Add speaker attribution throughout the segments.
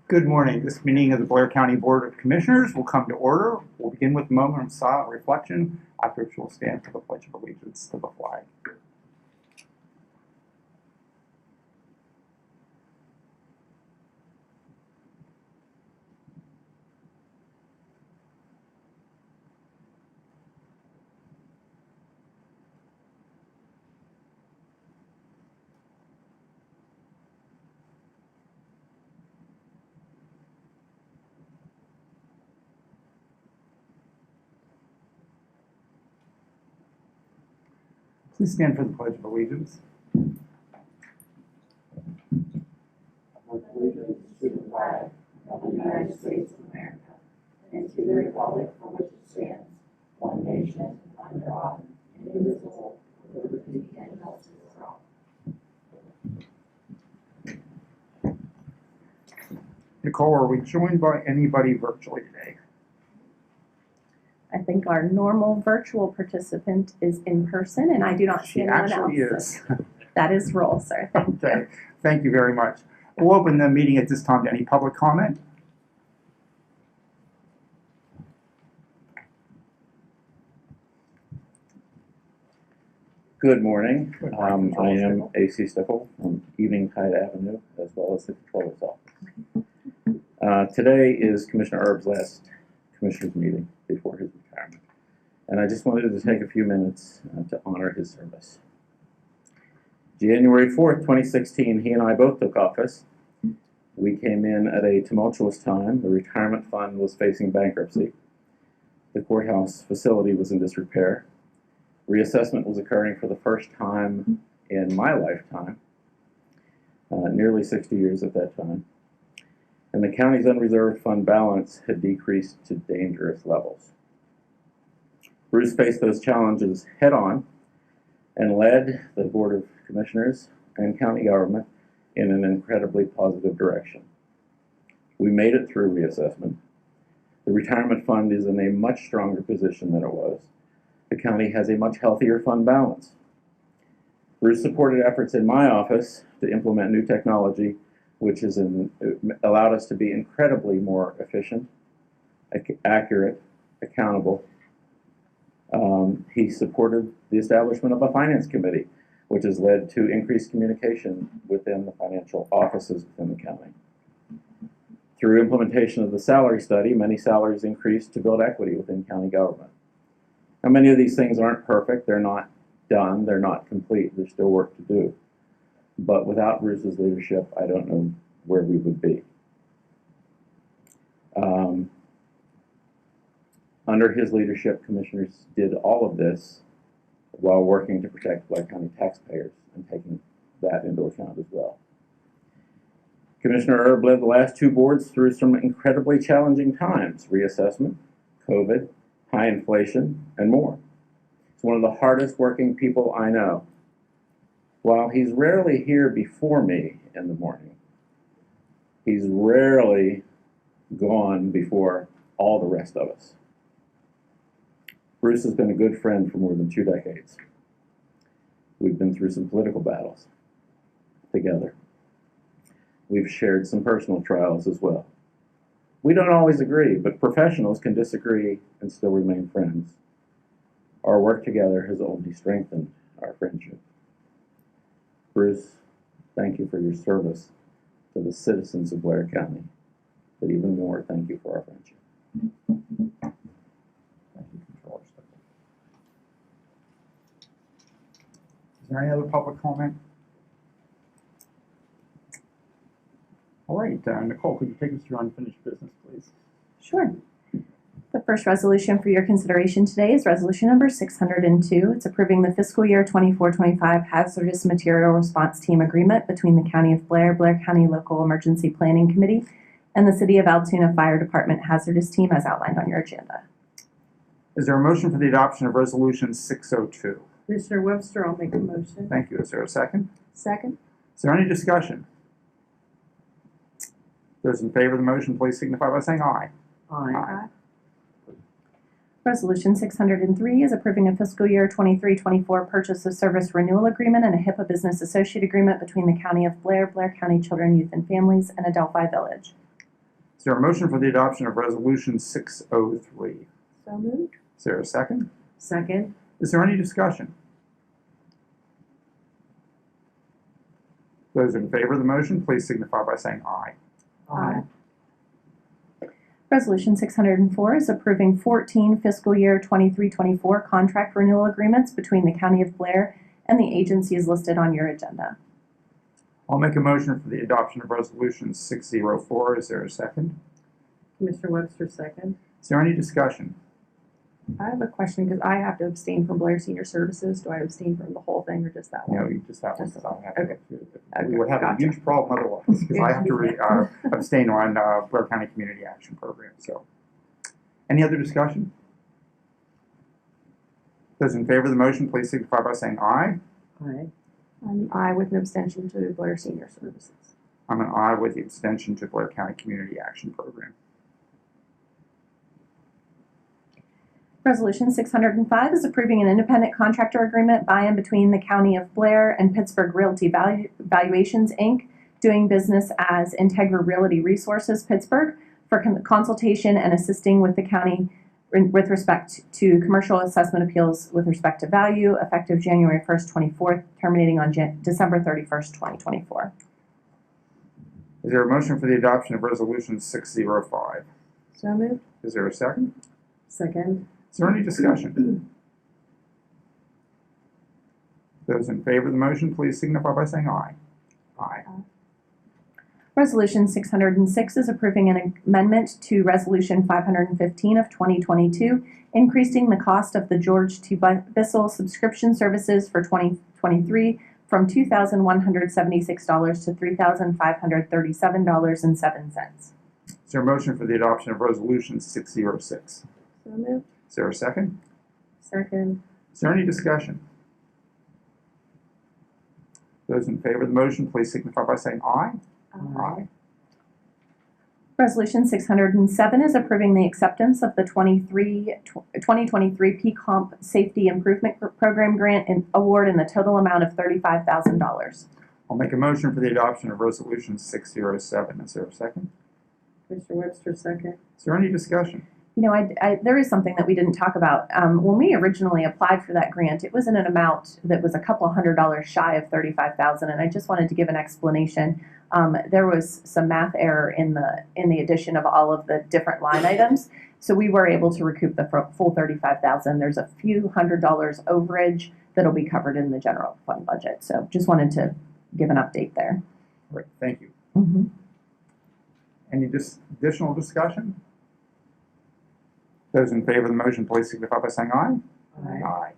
Speaker 1: Good morning. This meeting of the Blair County Board of Commissioners will come to order. We'll begin with a moment of silent reflection, after which we'll stand for the Pledge of Allegiance to the flag. Please stand for the Pledge of Allegiance.
Speaker 2: Allegiance to the flag of the United States of America and to the republic for which it stands, one nation, under God, indivisible, with liberty and justice for all.
Speaker 1: Nicole, are we joined by anybody virtually today?
Speaker 3: I think our normal virtual participant is in person, and I do not see anyone else.
Speaker 1: She actually is.
Speaker 3: That is roll, sir. Thank you.
Speaker 1: Okay, thank you very much. We'll open the meeting at this time to any public comment.
Speaker 4: Good morning.
Speaker 1: Good morning,
Speaker 4: I am A.C. Stickle from Evening Tide Avenue, as well as the Controller's Office. Today is Commissioner Erb's last Commissioner's meeting before his retirement, and I just wanted to take a few minutes to honor his service. January 4th, 2016, he and I both took office. We came in at a tumultuous time. The retirement fund was facing bankruptcy. The courthouse facility was in disrepair. Reassessment was occurring for the first time in my lifetime, nearly 60 years at that time. And the county's unreserved fund balance had decreased to dangerous levels. Bruce faced those challenges head on and led the Board of Commissioners and county government in an incredibly positive direction. We made it through reassessment. The retirement fund is in a much stronger position than it was. The county has a much healthier fund balance. Bruce supported efforts in my office to implement new technology, which has allowed us to be incredibly more efficient, accurate, accountable. He supported the establishment of a finance committee, which has led to increased communication within the financial offices within the county. Through implementation of the salary study, many salaries increased to build equity within county government. Now, many of these things aren't perfect. They're not done. They're not complete. There's still work to do. But without Bruce's leadership, I don't know where we would be. Under his leadership, commissioners did all of this while working to protect Blair County taxpayers and taking that into account as well. Commissioner Erb led the last two boards through some incredibly challenging times: reassessment, COVID, high inflation, and more. He's one of the hardest working people I know. While he's rarely here before me in the morning, he's rarely gone before all the rest of us. Bruce has been a good friend for more than 2 decades. We've been through some political battles together. We've shared some personal trials as well. We don't always agree, but professionals can disagree and still remain friends. Our work together has only strengthened our friendship. Bruce, thank you for your service to the citizens of Blair County, but even more, thank you for our friendship.
Speaker 1: Thank you, Controller Stickle. Is there any other public comment? All right, Nicole, could you take us through unfinished business, please?
Speaker 3: Sure. The first resolution for your consideration today is resolution number 602. It's approving the fiscal year 24-25 hazardous material response team agreement between the County of Blair, Blair County Local Emergency Planning Committee, and the City of Altoona Fire Department hazardous team as outlined on your agenda.
Speaker 1: Is there a motion for the adoption of resolution 602?
Speaker 5: Commissioner Webster, I'll make a motion.
Speaker 1: Thank you. Is there a second?
Speaker 5: Second.
Speaker 1: Is there any discussion? Those in favor of the motion, please signify by saying aye.
Speaker 5: Aye.
Speaker 3: Resolution 603 is approving a fiscal year 23-24 purchase of service renewal agreement and a HIPAA business associate agreement between the County of Blair, Blair County Children, Youth and Families, and Adelphi Village.
Speaker 1: there a motion for the adoption of Resolution 603?
Speaker 5: So moved.
Speaker 1: Is there a second?
Speaker 5: Second.
Speaker 1: Is there any discussion? Those in favor of the motion, please signify by saying aye.
Speaker 5: Aye.
Speaker 3: Resolution 604 is approving 14 fiscal year 23-24 contract renewal agreements between the County of Blair and the agencies listed on your agenda.
Speaker 1: I'll make a motion for the adoption of Resolution 604. Is there a second?
Speaker 5: Commissioner Webster, second.
Speaker 1: Is there any discussion?
Speaker 6: I have a question because I have to abstain from Blair Senior Services. Do I abstain from the whole thing or just that one?
Speaker 1: No, you just have one, because I have to.
Speaker 6: Okay.
Speaker 1: We would have a
Speaker 6: Gotcha.
Speaker 1: huge problem otherwise, because I have to abstain on Blair County Community Action Program, so. Any other discussion? Those in favor of the motion, please signify by saying aye.
Speaker 5: Aye.
Speaker 6: I'm aye with an abstention to Blair Senior Services.
Speaker 1: I'm an aye with the abstention to Blair County Community Action Program.
Speaker 3: Resolution 605 is approving an independent contractor agreement by and between the County of Blair and Pittsburgh Realty Valuations, Inc., doing business as Integra Realty Resources, Pittsburgh, for consultation and assisting with the county with respect to commercial assessment appeals with respect to value, effective January 1st, 24th, terminating on December 31st, 2024.
Speaker 1: Is there a motion for the adoption of Resolution 605?
Speaker 5: So moved.
Speaker 1: Is there a second?
Speaker 5: Second.
Speaker 1: Is there any discussion? Those in favor of the motion, please signify by saying aye. Aye.
Speaker 3: Resolution 606 is approving an amendment to Resolution 515 of 2022, increasing the cost of the George T. Bissell subscription services for 2023 from $2,176 to $3,537.07.
Speaker 1: Is there a motion for the adoption of Resolution 606?
Speaker 5: So moved.
Speaker 1: Is there a second?
Speaker 5: Second.
Speaker 1: Is there any discussion? Those in favor of the motion, please signify by saying aye. Aye.
Speaker 3: Resolution 607 is approving the acceptance of the 2023 PCOMP Safety Improvement Program Grant Award in the total amount of $35,000.
Speaker 1: I'll make a motion for the adoption of Resolution 607. Is there a second?
Speaker 5: Commissioner Webster, second.
Speaker 1: Is there any discussion?
Speaker 3: You know, there is something that we didn't talk about. When we originally applied for that grant, it was in an amount that was a couple $100 shy of $35,000, and I just wanted to give an explanation. There was some math error in the addition of all of the different line items, so we were able to recoup the full $35,000. There's a few $100 overage that'll be covered in the general fund budget. So just wanted to give an update there.
Speaker 1: Great, thank you.
Speaker 3: Mm-hmm.
Speaker 1: Any additional discussion? Those in favor of the motion, please signify by saying aye.
Speaker 5: Aye.
Speaker 1: Aye.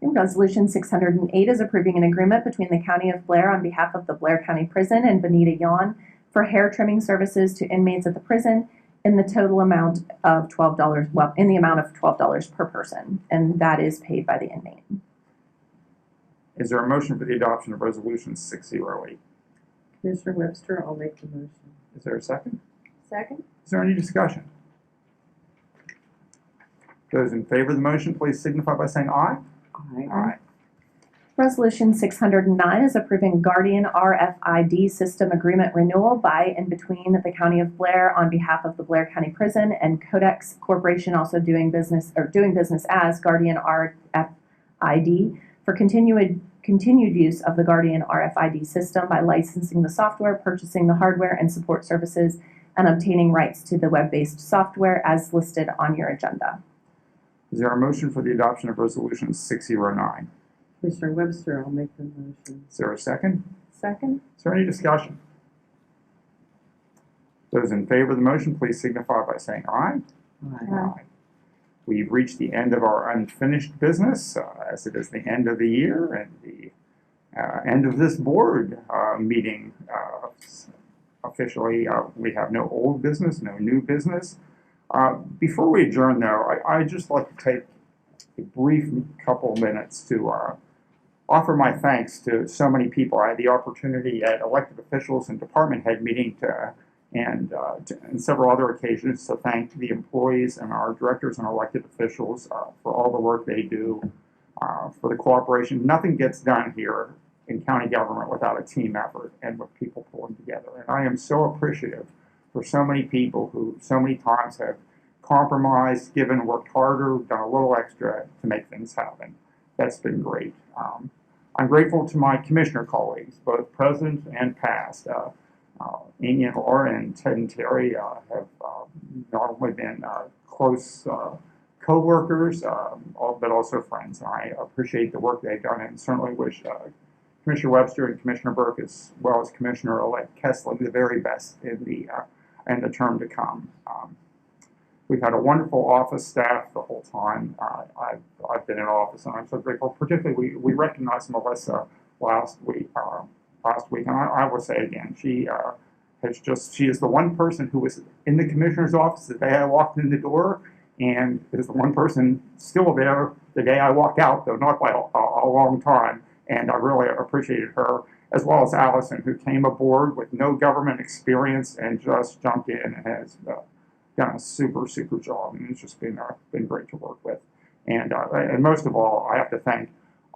Speaker 3: Resolution 608 is approving an agreement between the County of Blair on behalf of the Blair County Prison and Bonita Yawn for hair trimming services to inmates at the prison in the total amount of $12, well, in the amount of $12 per person, and that is paid by the inmate.
Speaker 1: Is there a motion for the adoption of Resolution 608?
Speaker 5: Commissioner Webster, I'll make the motion.
Speaker 1: Is there a second?
Speaker 6: Second.
Speaker 1: Is there any discussion? Those in favor of the motion, please signify by saying aye.
Speaker 5: Aye.
Speaker 1: Aye.
Speaker 3: Resolution 609 is approving Guardian RFID system agreement renewal by and between the County of Blair on behalf of the Blair County Prison and Codex Corporation, also doing business as Guardian RFID, for continued use of the Guardian RFID system by licensing the software, purchasing the hardware and support services, and obtaining rights to the web-based software as listed on your agenda.
Speaker 1: Is there a motion for the adoption of Resolution 609?
Speaker 5: Commissioner Webster, I'll make the motion.
Speaker 1: Is there a second?
Speaker 6: Second.
Speaker 1: Is there any discussion? Those in favor of the motion, please signify by saying aye.
Speaker 5: Aye.
Speaker 1: We've reached the end of our unfinished business, as it is the end of the year and the end of this board meeting. Officially, we have no old business, no new business. Before we adjourn, though, I'd just like to take a brief couple minutes to offer my thanks to so many people. I had the opportunity at elected officials and department head meeting and several other occasions to thank the employees and our directors and elected officials for all the work they do, for the cooperation. Nothing gets done here in county government without a team effort and with people pulling together. And I am so appreciative for so many people who so many times have compromised, given, worked harder, done a little extra to make things happen. That's been great. I'm grateful to my commissioner colleagues, both present and past. Amy and Laura and Ted and Terry have not only been close co-workers, but also friends. I appreciate the work they've done and certainly wish Commissioner Webster and Commissioner Burke, as well as Commissioner-elect Kessling, the very best in the term to come. We've had a wonderful office staff the whole time I've been in office, and I'm so grateful. Particularly, we recognized Melissa last week, and I will say again, she is the one person who was in the commissioner's office the day I walked in the door, and is the one person still there the day I walked out, though not by a long time. And I really appreciated her, as well as Allison, who came aboard with no government experience and just jumped in and has done a super job. And it's just been great to work with. And most of all, I have to thank,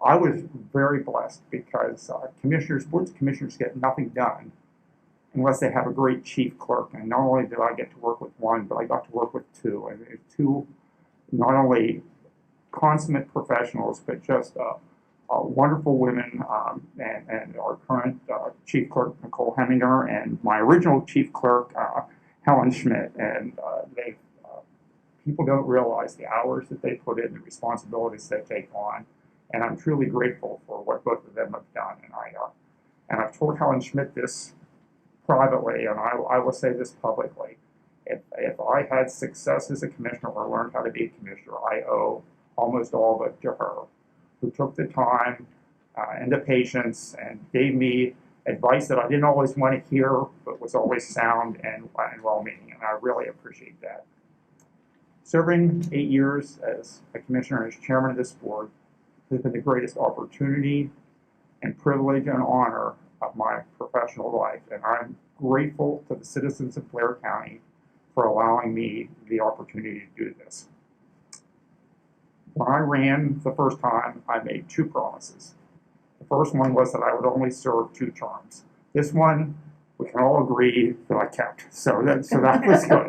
Speaker 1: I was very blessed because boards of commissioners get nothing done unless they have a great chief clerk. And not only did I get to work with one, but I got to work with two. And two not only consummate professionals, but just wonderful women, and our current chief clerk, Nicole Heminger, and my original chief clerk, Helen Schmidt. And people don't realize the hours that they put in, the responsibilities they take on. And I'm truly grateful for what both of them have done. And I've told Helen Schmidt this privately, and I will say this publicly. If I had success as a commissioner or learned how to be a commissioner, I owe almost all of it to her, who took the time and the patience and gave me advice that I didn't always want to hear, but was always sound and well-meaning, and I really appreciate that. Serving 8 years as a commissioner and as chairman of this board has been the greatest opportunity and privilege and honor of my professional life, and I'm grateful to the citizens of Blair County for allowing me the opportunity to do this. When I ran the first time, I made two promises. The first one was that I would only serve 2 terms. This one, we can all agree that I kept, so that was good.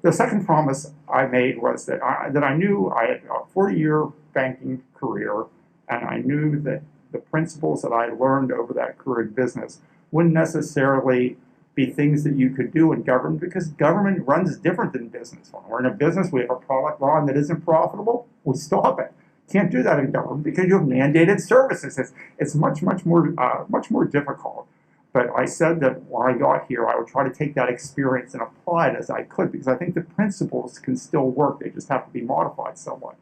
Speaker 1: The second promise I made was that I knew I had a 40-year banking career, and I knew that the principles that I learned over that career in business wouldn't necessarily be things that you could do in government, because government runs different than business. When we're in a business, we have a product line that isn't profitable, we stop it. Can't do that in government because you have mandated services. It's much more difficult. But I said that when I got here, I would try to take that experience and apply it as I could, because I think the principles can still work. They just have to be modified somewhat.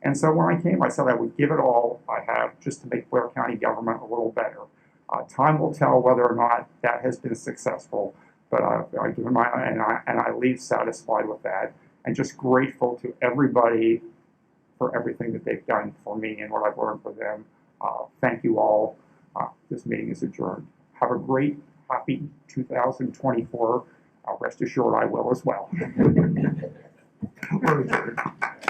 Speaker 1: And so when I came, I said I would give it all I have just to make Blair County government a little better. Time will tell whether or not that has been successful, but I've given and I leave satisfied with that, and just grateful to everybody for everything that they've done for me and what I've learned from them. Thank you all. This meeting is adjourned. Have a great, happy 2024. Rest assured I will as well. We're adjourned.